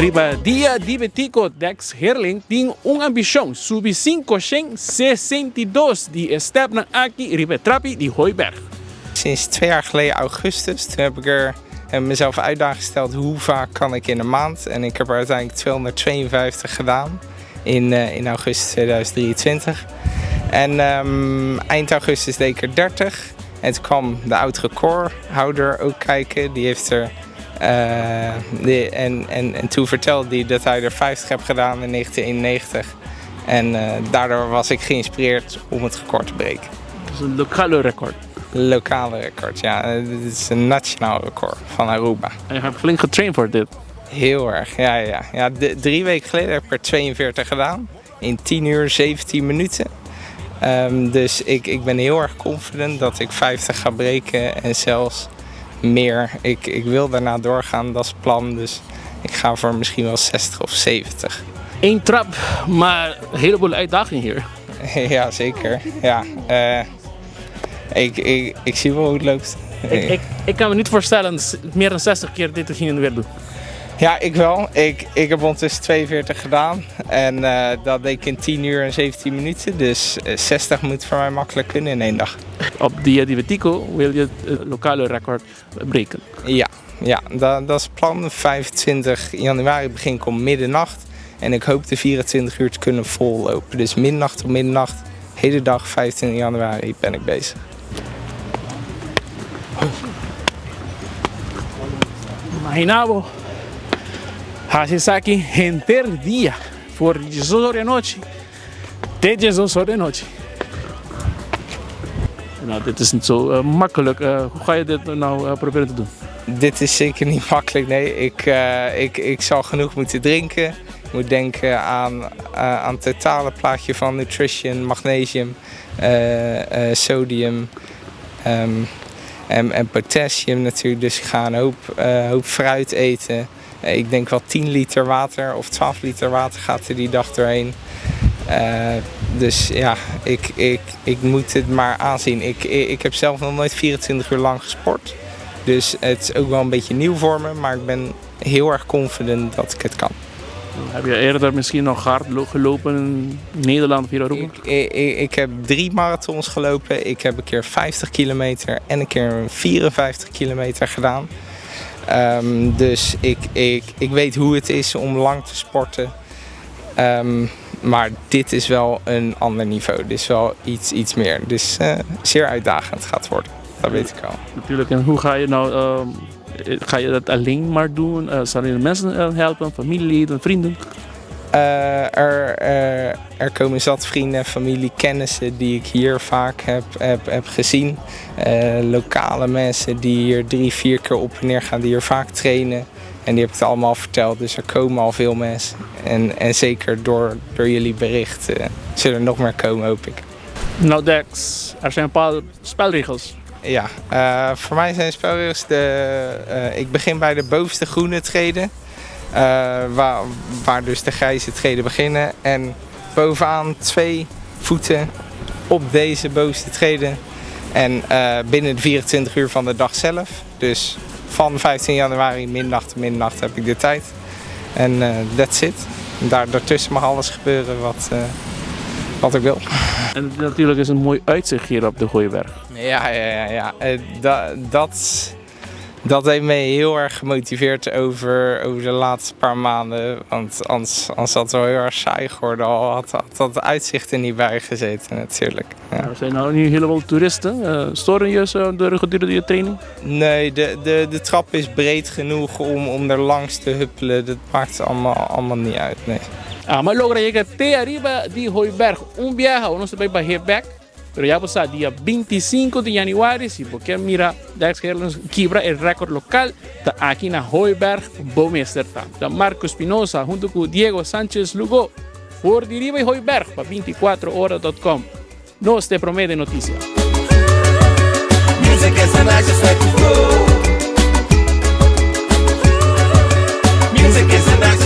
Riba dia diabetico Dex Herling tem ambição subir 562 die stapelen aqui Riba Trapi die Hooiberg. Sinds 2 jaar geleden augustus, toen heb ik mezelf uitdaging gesteld hoe vaak kan ik in een maand. En ik heb er uiteindelijk 252 gedaan in augustus 2023. En eind augustus deed ik er 30. En toen kwam de oud recordhouder ook kijken. Die heeft er en toen vertelde hij dat hij er 50 heeft gedaan in 1991. En daardoor was ik geïnspireerd om het record te breken. Dat is een lokale record. Lokale record, ja. Dit is een nationaal record van Aruba. En je hebt flink getraind voor dit? Heel erg, ja. 3 weken geleden heb ik er 42 gedaan. In 10 uur 17 minuten. Dus ik ben heel erg confident dat ik 50 ga breken en zelfs meer. Ik wil daarna doorgaan, dat is het plan. Dus ik ga voor misschien wel 60 of 70. 1 trap, maar een heleboel uitdagingen hier. Ja, zeker. Ja. Ik zie wel hoe het loopt. Ik kan me niet voorstellen meer dan 60 keer dit te gaan weer doen. Ja, ik wel. Ik heb ondertussen 42 gedaan en dat deed ik in 10 uur en 17 minuten. Dus 60 moet voor mij makkelijk kunnen in 1 dag. Op Dia Diabetico wil je het lokale record breken? Ja, dat is het plan. 25 januari begin ik om middernacht. En ik hoop de 24 uur te kunnen vollopen. Dus middernacht tot middernacht, hele dag 25 januari ben ik bezig. Imaginavo, Hashisaki enter dia voor Jesus de noche, de Jesus de noche. Nou, dit is niet zo makkelijk. Hoe ga je dit nou proberen te doen? Dit is zeker niet makkelijk, nee. Ik zal genoeg moeten drinken. Ik moet denken aan het totale plaatje van nutrition, magnesium, sodium en potassium natuurlijk. Dus ik ga een hoop fruit eten. Ik denk wel 10 liter water of 12 liter water gaat er die dag doorheen. Dus ja, ik moet het maar aanzien. Ik heb zelf nog nooit 24 uur lang gesport. Dus het is ook wel een beetje nieuw voor me, maar ik ben heel erg confident dat ik het kan. Heb je eerder misschien nog hard gelopen in Nederland of hier Aruba? Ik heb 3 marathons gelopen. Ik heb een keer 50 kilometer en een keer 54 kilometer gedaan. Dus ik weet hoe het is om lang te sporten. Maar dit is wel een ander niveau. Dit is wel iets meer. Dus zeer uitdagend gaat worden. Dat weet ik al. Natuurlijk. En hoe ga je nou... Ga je dat alleen maar doen? Zal je mensen helpen? Familieleden, vrienden? Er komen zat vrienden, familie, kennissen die ik hier vaak heb gezien. Lokale mensen die hier 3-4 keer op en neer gaan, die hier vaak trainen. En die heb ik het allemaal verteld, dus er komen al veel mensen. En zeker door jullie bericht zullen er nog meer komen, hoop ik. Nou Dex, er zijn een paar spelregels. Ja, voor mij zijn spelregels ik begin bij de bovenste groene treden. Waar dus de grijze treden beginnen. En bovenaan 2 voeten op deze bovenste treden. En binnen de 24 uur van de dag zelf. Dus van 15 januari middernacht heb ik de tijd. En that's it. Daartussen mag alles gebeuren wat ik wil. En natuurlijk is een mooi uitzicht hier op de Hooiberg. Ja. Dat heeft me heel erg gemotiveerd over de laatste paar maanden. Want anders had het wel heel erg saai geworden. Al had dat uitzicht er niet bij gezeten natuurlijk. Ja. Er zijn nou nu helemaal toeristen. Storen je ze gedurende je training? Nee, de trap is breed genoeg om er langs te huppelen. Dat maakt allemaal niet uit, nee. Maar logra llegar te arriba de Hooiberg. Viaje, uno se va a Hooiberg. Pero ya pasa dia 25 de januari, si porque mira, Dex Herling quebra el récord local da aqui na Hooiberg, Bommesterta. Da Marco Espinosa junto com Diego Sánchez Lugo, voor de Riba Hooiberg, para 24horas.com. Nos te promete noticia. Music is a nice way to go. Music is a nice